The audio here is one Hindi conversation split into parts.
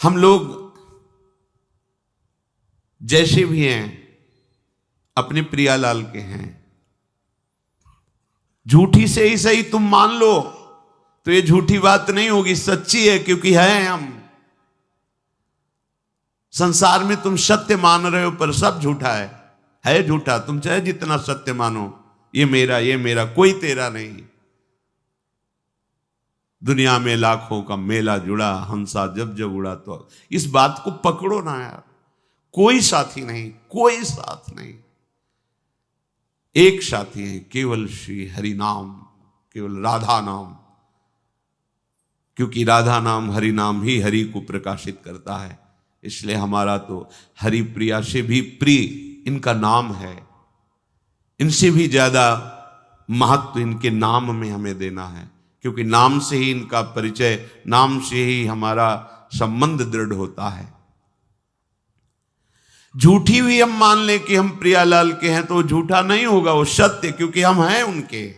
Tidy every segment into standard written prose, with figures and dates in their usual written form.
हम लोग जैसे भी हैं अपने प्रियालाल के हैं। झूठी से ही सही तुम मान लो तो ये झूठी बात नहीं होगी, सच्ची है, क्योंकि है हम। संसार में तुम सत्य मान रहे हो पर सब झूठा है झूठा। तुम चाहे जितना सत्य मानो, ये मेरा, कोई तेरा नहीं। दुनिया में लाखों का मेला जुड़ा, हंसा जब जब उड़ा। तो इस बात को पकड़ो ना यार, कोई साथी नहीं, कोई साथ नहीं। एक साथी है, केवल श्री हरि नाम, केवल राधा नाम, क्योंकि राधा नाम हरि नाम ही हरि को प्रकाशित करता है। इसलिए हमारा तो हरि प्रिया से भी प्रिय इनका नाम है। इनसे भी ज्यादा महत्व इनके नाम में हमें देना है, क्योंकि नाम से ही इनका परिचय, नाम से ही हमारा संबंध दृढ़ होता है। झूठी भी हम मान लें कि हम प्रियालाल के हैं तो झूठा नहीं होगा, वो सत्य, क्योंकि हम हैं उनके।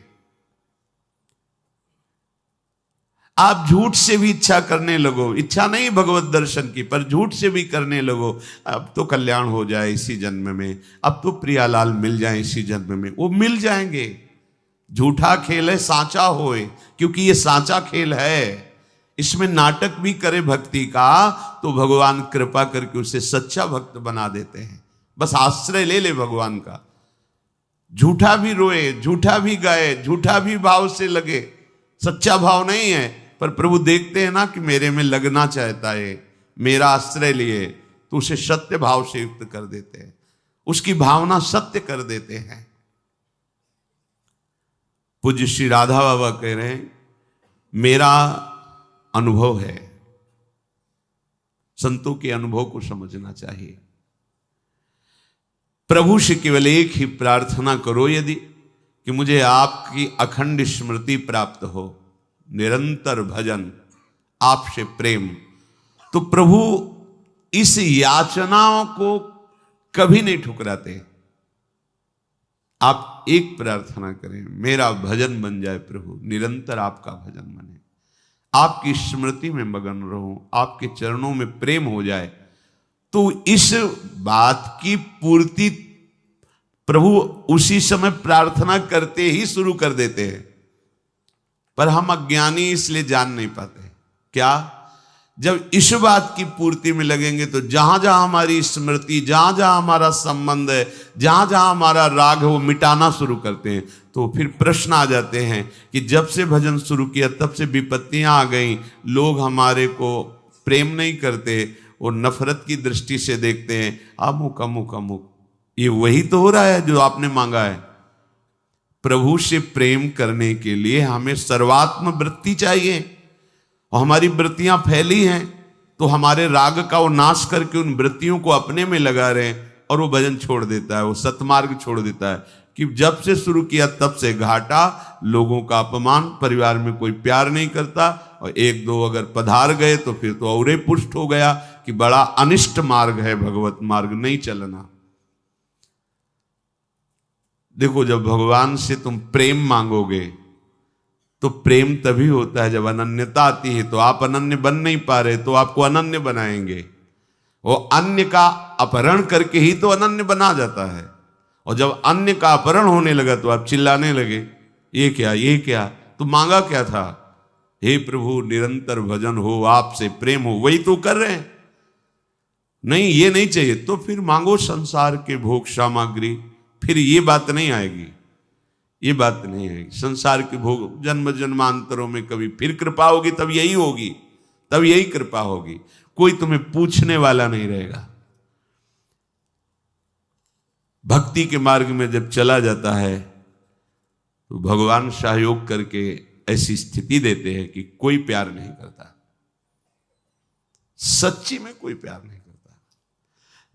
आप झूठ से भी इच्छा करने लगो, इच्छा नहीं भगवत दर्शन की, पर झूठ से भी करने लगो, अब तो कल्याण हो जाए इसी जन्म में, अब तो प्रियालाल मिल जाए इसी जन्म में, वो मिल जाएंगे। झूठा खेल है सांचा होए, क्योंकि ये सांचा खेल है। इसमें नाटक भी करे भक्ति का तो भगवान कृपा करके उसे सच्चा भक्त बना देते हैं। बस आश्रय ले ले भगवान का। झूठा भी रोए, झूठा भी गाए, झूठा भी भाव से लगे, सच्चा भाव नहीं है, पर प्रभु देखते हैं ना कि मेरे में लगना चाहता है, मेरा आश्रय लिए, तो उसे सत्य भाव से युक्त कर देते हैं, उसकी भावना सत्य कर देते हैं। पूज्य श्री राधा बाबा कह रहे हैं, मेरा अनुभव है। संतों के अनुभव को समझना चाहिए। प्रभु से केवल एक ही प्रार्थना करो, यदि कि मुझे आपकी अखंड स्मृति प्राप्त हो, निरंतर भजन, आपसे प्रेम, तो प्रभु इस याचनाओं को कभी नहीं ठुकराते। आप एक प्रार्थना करें, मेरा भजन बन जाए प्रभु, निरंतर आपका भजन बने, आपकी स्मृति में मगन रहूं, आपके चरणों में प्रेम हो जाए, तो इस बात की पूर्ति प्रभु उसी समय प्रार्थना करते ही शुरू कर देते हैं। पर हम अज्ञानी इसलिए जान नहीं पाते। क्या? जब इस बात की पूर्ति में लगेंगे तो जहां जहां हमारी स्मृति, जहां जहां हमारा संबंध है, जहां जहां हमारा राग है, वो मिटाना शुरू करते हैं। तो फिर प्रश्न आ जाते हैं कि जब से भजन शुरू किया तब से विपत्तियां आ गई, लोग हमारे को प्रेम नहीं करते, वो नफरत की दृष्टि से देखते हैं, अमुक अमुक अमुक। ये वही तो हो रहा है जो आपने मांगा है। प्रभु से प्रेम करने के लिए हमें सर्वात्म वृत्ति चाहिए, और हमारी वृत्तियां फैली हैं तो हमारे राग का वो नाश करके उन वृत्तियों को अपने में लगा रहे हैं, और वो भजन छोड़ देता है, वो सतमार्ग छोड़ देता है। कि जब से शुरू किया तब से घाटा, लोगों का अपमान, परिवार में कोई प्यार नहीं करता, और एक दो अगर पधार गए तो फिर तो और पुष्ट हो गया कि बड़ा अनिष्ट मार्ग है, भगवत मार्ग नहीं चलना। देखो, जब भगवान से तुम प्रेम मांगोगे तो प्रेम तभी होता है जब अनन्यता आती है। तो आप अनन्य बन नहीं पा रहे, तो आपको अनन्य बनाएंगे। वो अन्य का अपहरण करके ही तो अनन्य बना जाता है। और जब अन्य का अपहरण होने लगा तो आप चिल्लाने लगे, ये क्या, ये क्या? तो मांगा क्या था? हे प्रभु, निरंतर भजन हो, आपसे प्रेम हो, वही तो कर रहे हैं। नहीं, ये नहीं चाहिए तो फिर मांगो संसार के भोग सामग्री, फिर ये बात नहीं आएगी, ये बात नहीं आएगी। संसार के भोग जन्म जन्मांतरों में कभी फिर कृपा होगी, तब यही होगी, तब यही कृपा होगी। कोई तुम्हें पूछने वाला नहीं रहेगा। भक्ति के मार्ग में जब चला जाता है तो भगवान सहयोग करके ऐसी स्थिति देते हैं कि कोई प्यार नहीं करता, सच्ची में कोई प्यार नहीं करता।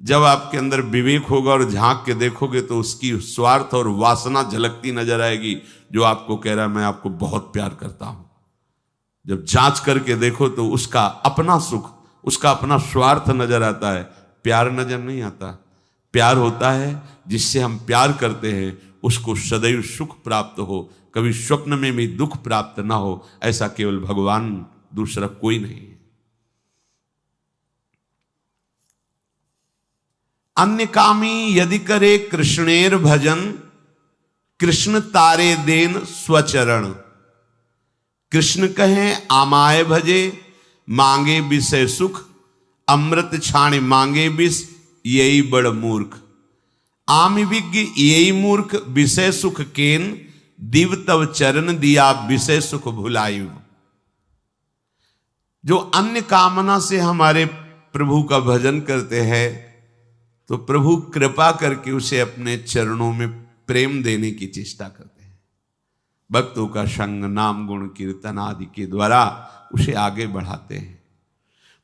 जब आपके अंदर विवेक होगा और झांक के देखोगे तो उसकी स्वार्थ और वासना झलकती नजर आएगी, जो आपको कह रहा है मैं आपको बहुत प्यार करता हूं। जब जांच करके देखो तो उसका अपना सुख, उसका अपना स्वार्थ नजर आता है, प्यार नजर नहीं आता। प्यार होता है जिससे हम प्यार करते हैं उसको सदैव सुख प्राप्त हो, कभी स्वप्न में भी दुख प्राप्त ना हो, ऐसा केवल भगवान, दूसरा कोई नहीं है। अन्य कामी यदि करे कृष्णेर भजन, कृष्ण तारे देन स्वचरण। कृष्ण कहें आमाय भजे, मांगे विषय सुख, अमृत छाण मांगे विष, यही बड़ मूर्ख। आम विज्ञ यही मूर्ख, विषय सुख केन, दिव तव चरण दिया विषय सुख भुलायु। जो अन्य कामना से हमारे प्रभु का भजन करते हैं तो प्रभु कृपा करके उसे अपने चरणों में प्रेम देने की चेष्टा करते हैं। भक्तों का संग, नाम, गुण, कीर्तन आदि के द्वारा उसे आगे बढ़ाते हैं।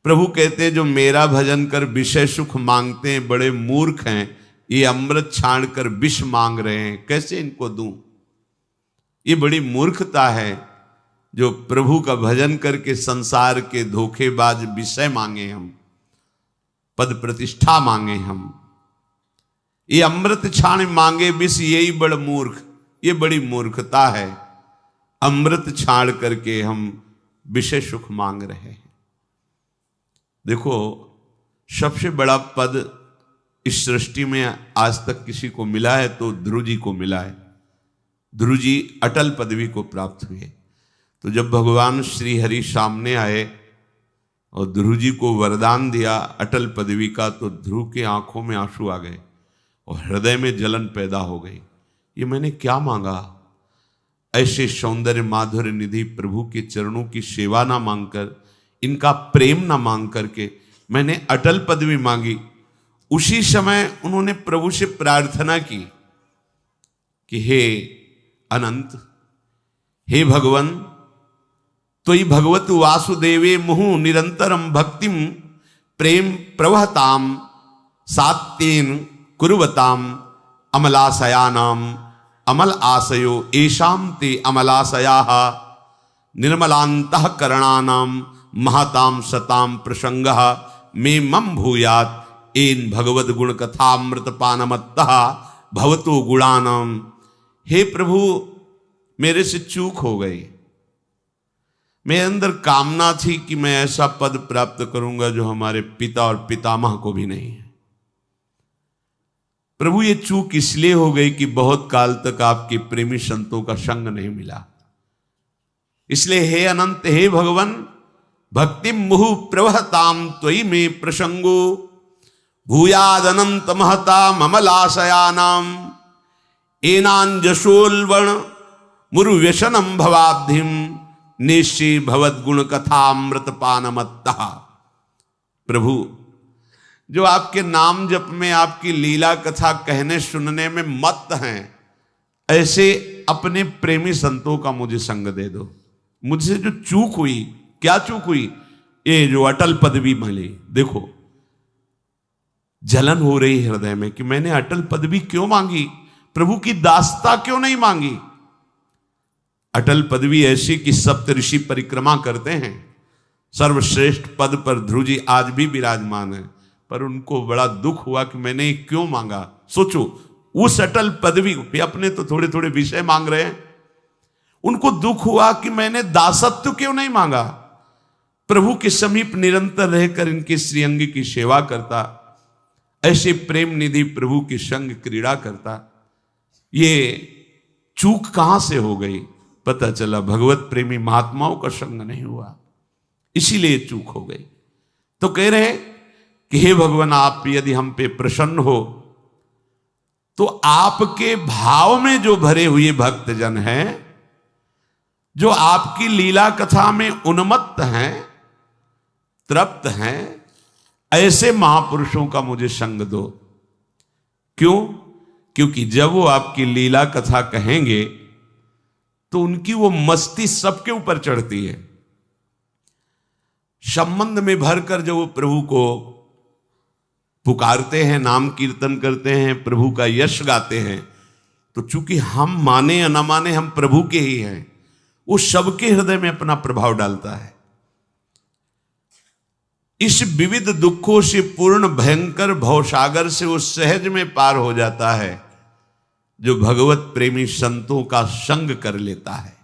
प्रभु कहते हैं जो मेरा भजन कर विषय सुख मांगते हैं बड़े मूर्ख हैं, ये अमृत छाण कर विष मांग रहे हैं, कैसे इनको दूं? ये बड़ी मूर्खता है जो प्रभु का भजन करके संसार के धोखेबाज विषय मांगे हम, पद प्रतिष्ठा मांगे हम। ये अमृत छाण मांगे विष, यही बड़ मूर्ख, ये बड़ी मूर्खता है। अमृत छाण करके हम विषय सुख मांग रहे हैं। देखो, सबसे बड़ा पद इस सृष्टि में आज तक किसी को मिला है तो ध्रुव जी को मिला है। ध्रुव जी अटल पदवी को प्राप्त हुए। तो जब भगवान श्री हरि सामने आए और ध्रुव जी को वरदान दिया अटल पदवी का, तो ध्रुव के आंखों में आंसू आ गए और हृदय में जलन पैदा हो गई। ये मैंने क्या मांगा? ऐसे सौंदर्य माधुर्य निधि प्रभु के चरणों की सेवा ना मांगकर, इनका प्रेम ना मांग करके मैंने अटल पदवी मांगी। उसी समय उन्होंने प्रभु से प्रार्थना की कि हे अनंत, हे भगवन, तोयि भगवत वासुदेवे मुहु निरंतरम भक्तिम प्रेम प्रवहताम सात्येन कुर्वताम अमलाशयानाम अमल आशयो एषाम ते अमलाशयाः निर्मलांतः करणानाम महताम सताम प्रसंगः मे मम भूयात् एन भगवद गुण कथामृत पानमत्तः भवतो गुणानाम। हे प्रभु, मेरे से चूक हो गई। मेरे अंदर कामना थी कि मैं ऐसा पद प्राप्त करूंगा जो हमारे पिता और पितामह को भी नहीं है। प्रभु, ये चूक इसलिए हो गई कि बहुत काल तक आपके प्रेमी संतों का संग नहीं मिला। इसलिए हे अनंत, हे भगवान, भक्ति मुहु प्रवहताम त्वयि में प्रसंगो भूयाद अनंत महता ममलाशयानाम एनांजसोल्वण मुरु व्यसनम भवाब्धिम निश्चय भवद गुण कथामृत पानमत्तः। प्रभु, जो आपके नाम जप में, आपकी लीला कथा कहने सुनने में मत्त हैं, ऐसे अपने प्रेमी संतों का मुझे संग दे दो। मुझसे जो चूक हुई, क्या चूक हुई? ये जो अटल पदवी मिली। देखो, जलन हो रही हृदय में कि मैंने अटल पदवी क्यों मांगी, प्रभु की दासता क्यों नहीं मांगी। अटल पदवी ऐसी कि सप्त ऋषि परिक्रमा करते हैं, सर्वश्रेष्ठ पद पर ध्रुव जी आज भी विराजमान है, पर उनको बड़ा दुख हुआ कि मैंने क्यों मांगा। सोचो, उस अटल पदवी पे अपने तो थोड़े थोड़े विषय मांग रहे हैं, उनको दुख हुआ कि मैंने दासत्व क्यों नहीं मांगा। प्रभु के समीप निरंतर रहकर इनके श्रीअंग की सेवा करता, ऐसे प्रेम निधि प्रभु की संग क्रीड़ा करता। ये चूक कहां से हो गई? पता चला भगवत प्रेमी महात्माओं का संग नहीं हुआ, इसीलिए चूक हो गई। तो कह रहे कि हे भगवान, आप यदि हम पे प्रसन्न हो तो आपके भाव में जो भरे हुए भक्तजन हैं, जो आपकी लीला कथा में उन्मत्त हैं, तृप्त हैं, ऐसे महापुरुषों का मुझे संग दो। क्यों? क्योंकि जब वो आपकी लीला कथा कहेंगे तो उनकी वो मस्ती सबके ऊपर चढ़ती है। संबंध में भरकर जब वो प्रभु को पुकारते हैं, नाम कीर्तन करते हैं, प्रभु का यश गाते हैं, तो चूंकि हम माने या न माने हम प्रभु के ही हैं, वो सबके हृदय में अपना प्रभाव डालता है। इस विविध दुखों से पूर्ण भयंकर भवसागर से वो सहज में पार हो जाता है जो भगवत प्रेमी संतों का संग कर लेता है।